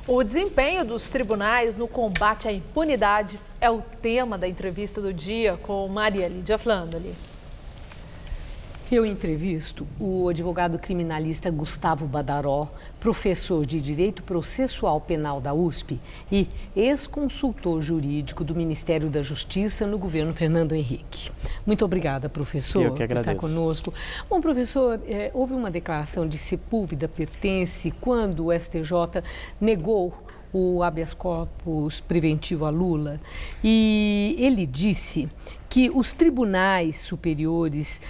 O desempenho dos tribunais no combate à impunidade é o tema da entrevista do dia com Maria Lídia Flandoli. Eu entrevisto o advogado criminalista Gustavo Badaró, professor de Direito Processual Penal da USP e ex-consultor jurídico do Ministério da Justiça no governo Fernando Henrique. Muito obrigada, professor, por estar conosco. Bom, professor, houve uma declaração de Sepúlveda Pertence quando o STJ negou o habeas corpus preventivo a Lula e ele disse que os tribunais superiores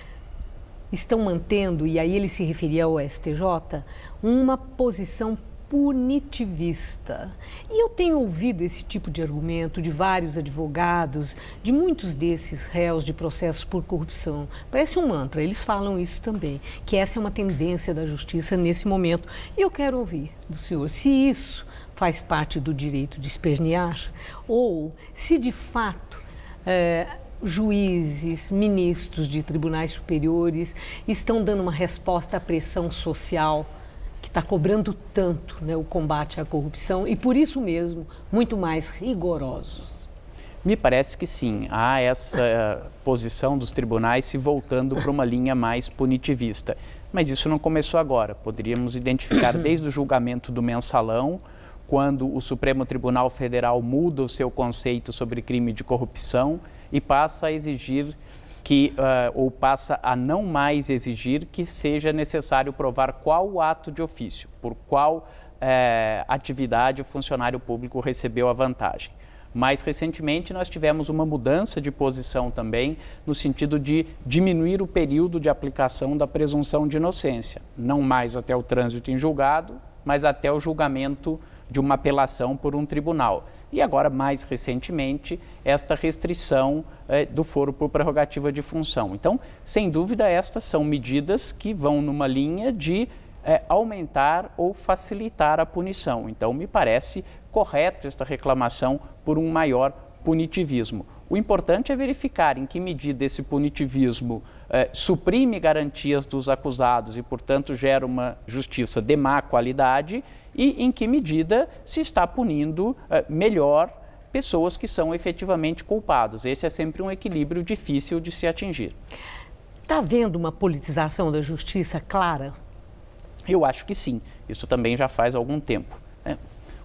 estão mantendo, e aí ele se referia ao STJ, uma posição punitivista. E eu tenho ouvido esse tipo de argumento de vários advogados, de muitos desses réus de processos por corrupção. Parece um mantra, eles falam isso também, que essa é uma tendência da justiça nesse momento. E eu quero ouvir do senhor se isso faz parte do direito de espernear ou se de fato juízes, ministros de tribunais superiores estão dando uma resposta à pressão social que está cobrando tanto, né, o combate à corrupção e, por isso mesmo, muito mais rigorosos. Me parece que sim, há essa posição dos tribunais se voltando para uma linha mais punitivista. Mas isso não começou agora. Poderíamos identificar desde o julgamento do mensalão, quando o Supremo Tribunal Federal muda o seu conceito sobre crime de corrupção e passa a exigir ou passa a não mais exigir que seja necessário provar qual o ato de ofício, por qual atividade o funcionário público recebeu a vantagem. Mais recentemente, nós tivemos uma mudança de posição também, no sentido de diminuir o período de aplicação da presunção de inocência, não mais até o trânsito em julgado, mas até o julgamento de uma apelação por um tribunal. E agora, mais recentemente, esta restrição do foro por prerrogativa de função. Então, sem dúvida, estas são medidas que vão numa linha de aumentar ou facilitar a punição. Então, me parece correto esta reclamação por um maior punitivismo. O importante é verificar em que medida esse punitivismo suprime garantias dos acusados e, portanto, gera uma justiça de má qualidade e em que medida se está punindo melhor pessoas que são efetivamente culpados. Esse é sempre um equilíbrio difícil de se atingir. Está havendo uma politização da justiça clara? Eu acho que sim. Isso também já faz algum tempo, né?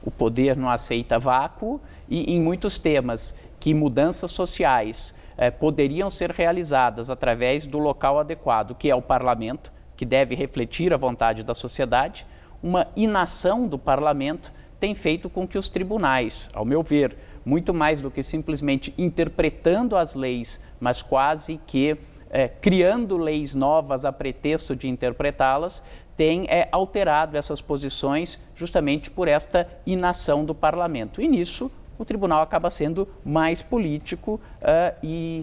O poder não aceita vácuo e em muitos temas que mudanças sociais poderiam ser realizadas através do local adequado, que é o parlamento, que deve refletir a vontade da sociedade, uma inação do parlamento tem feito com que os tribunais, ao meu ver, muito mais do que simplesmente interpretando as leis, mas quase que criando leis novas a pretexto de interpretá-las, tem alterado essas posições justamente por esta inação do parlamento. E nisso, o tribunal acaba sendo mais político e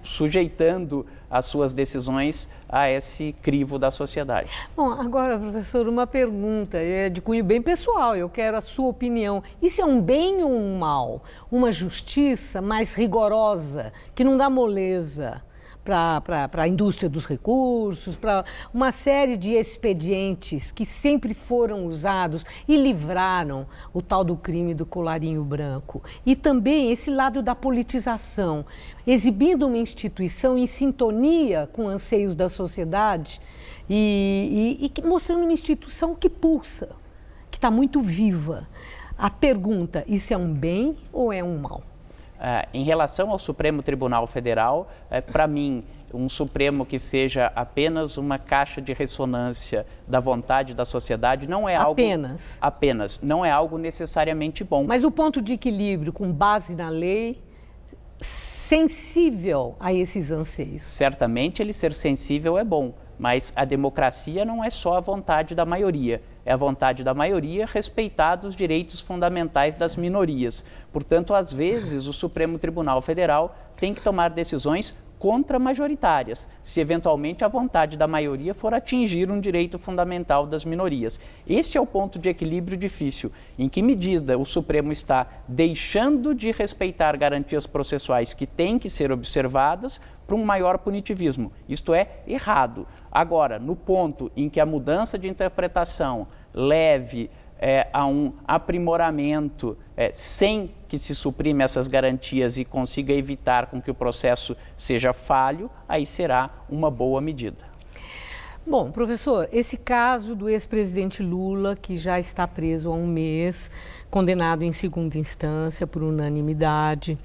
sujeitando as suas decisões a esse crivo da sociedade. Bom, agora, professor, uma pergunta de cunho bem pessoal, eu quero a sua opinião. Isso é um bem ou um mal? Uma justiça mais rigorosa, que não dá moleza para a indústria dos recursos, para uma série de expedientes que sempre foram usados e livraram o tal do crime do colarinho branco. E também esse lado da politização, exibindo uma instituição em sintonia com anseios da sociedade e mostrando uma instituição que pulsa, que está muito viva. A pergunta, isso é um bem ou é um mal? Em relação ao Supremo Tribunal Federal, para mim, um Supremo que seja apenas uma caixa de ressonância da vontade da sociedade não é algo... Apenas. Não é algo necessariamente bom. Mas o ponto de equilíbrio com base na lei, sensível a esses anseios. Certamente ele ser sensível é bom, mas a democracia não é só a vontade da maioria. É a vontade da maioria respeitar os direitos fundamentais das minorias. Portanto, às vezes, o Supremo Tribunal Federal tem que tomar decisões contramajoritárias, se eventualmente a vontade da maioria for atingir um direito fundamental das minorias. Este é o ponto de equilíbrio difícil. Em que medida o Supremo está deixando de respeitar garantias processuais que têm que ser observadas para um maior punitivismo? Isto é errado. Agora, no ponto em que a mudança de interpretação leve a um aprimoramento sem que se suprime essas garantias e consiga evitar com que o processo seja falho, aí será uma boa medida. Bom, professor, esse caso do ex-presidente Lula, que já está preso há um mês, condenado em segunda instância por unanimidade,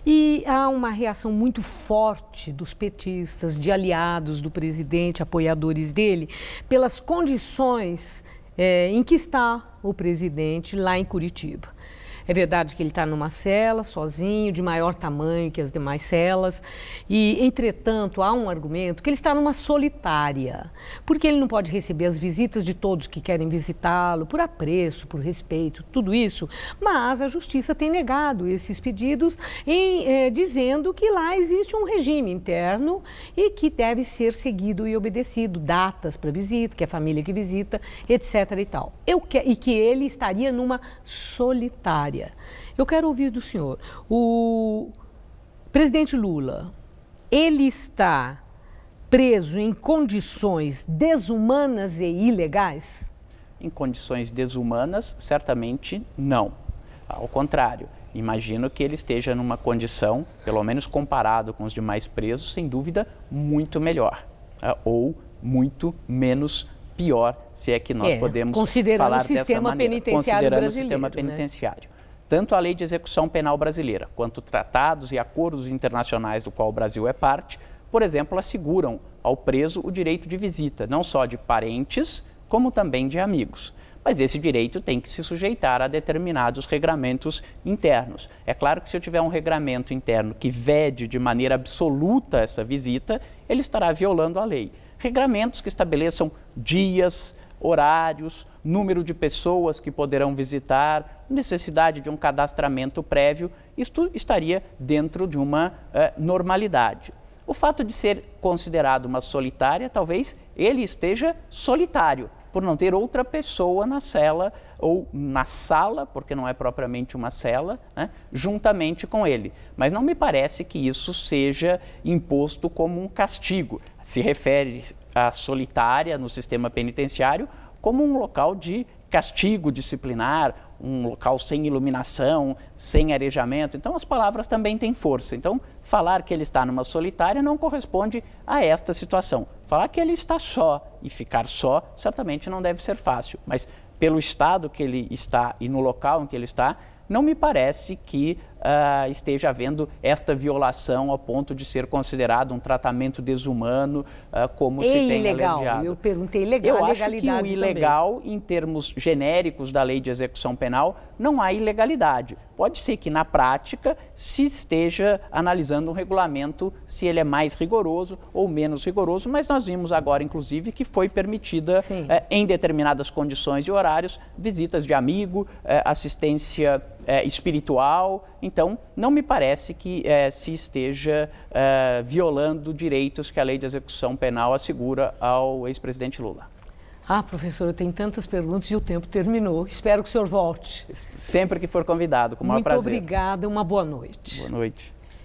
e há uma reação muito forte dos petistas, de aliados do presidente, apoiadores dele, pelas condições em que está o presidente lá em Curitiba. É verdade que ele está numa cela, sozinho, de maior tamanho que as demais celas, e, entretanto, há um argumento que ele está numa solitária, porque ele não pode receber as visitas de todos que querem visitá-lo, por apreço, por respeito, tudo isso, mas a Justiça tem negado esses pedidos, dizendo que lá existe um regime interno e que deve ser seguido e obedecido, datas para visita, que é a família que visita, etc. e tal. E que ele estaria numa solitária. Eu quero ouvir do senhor. O presidente Lula, ele está preso em condições desumanas e ilegais? Em condições desumanas, certamente não. Ao contrário, imagino que ele esteja numa condição, pelo menos comparado com os demais presos, sem dúvida, muito melhor. Ou muito menos pior, se é que nós podemos falar dessa maneira. Considerando o sistema penitenciário. Tanto a Lei de Execução Penal Brasileira, quanto tratados e acordos internacionais do qual o Brasil é parte, por exemplo, asseguram ao preso o direito de visita, não só de parentes, como também de amigos. Mas esse direito tem que se sujeitar a determinados regramentos internos. É claro que se eu tiver um regramento interno que vede de maneira absoluta essa visita, ele estará violando a lei. Regramentos que estabeleçam dias, horários, número de pessoas que poderão visitar, necessidade de um cadastramento prévio, isto estaria dentro de uma normalidade. O fato de ser considerado uma solitária, talvez ele esteja solitário, por não ter outra pessoa na cela ou na sala, porque não é propriamente uma cela, né, juntamente com ele. Mas não me parece que isso seja imposto como um castigo. Se refere à solitária no sistema penitenciário como um local de castigo disciplinar, um local sem iluminação, sem arejamento. Então, as palavras também têm força. Então, falar que ele está numa solitária não corresponde a esta situação. Falar que ele está só e ficar só, certamente não deve ser fácil. Mas, pelo estado que ele está e no local em que ele está, não me parece que esteja havendo esta violação ao ponto de ser considerado um tratamento desumano, como se tem ilegal. Alegado. Eu perguntei ilegal, eu acho que o ilegal, também. Em termos genéricos da Lei de Execução Penal, não há ilegalidade. Pode ser que, na prática, se esteja analisando um regulamento, se ele é mais rigoroso ou menos rigoroso, mas nós vimos agora, inclusive, que foi permitida, em determinadas condições e horários, visitas de amigo, assistência espiritual. Então, não me parece que se esteja violando direitos que a Lei de Execução Penal assegura ao ex-presidente Lula. Professor, eu tenho tantas perguntas e o tempo terminou. Espero que o senhor volte. Sempre que for convidado, com o maior prazer. Muito obrigada, uma boa noite. Boa noite.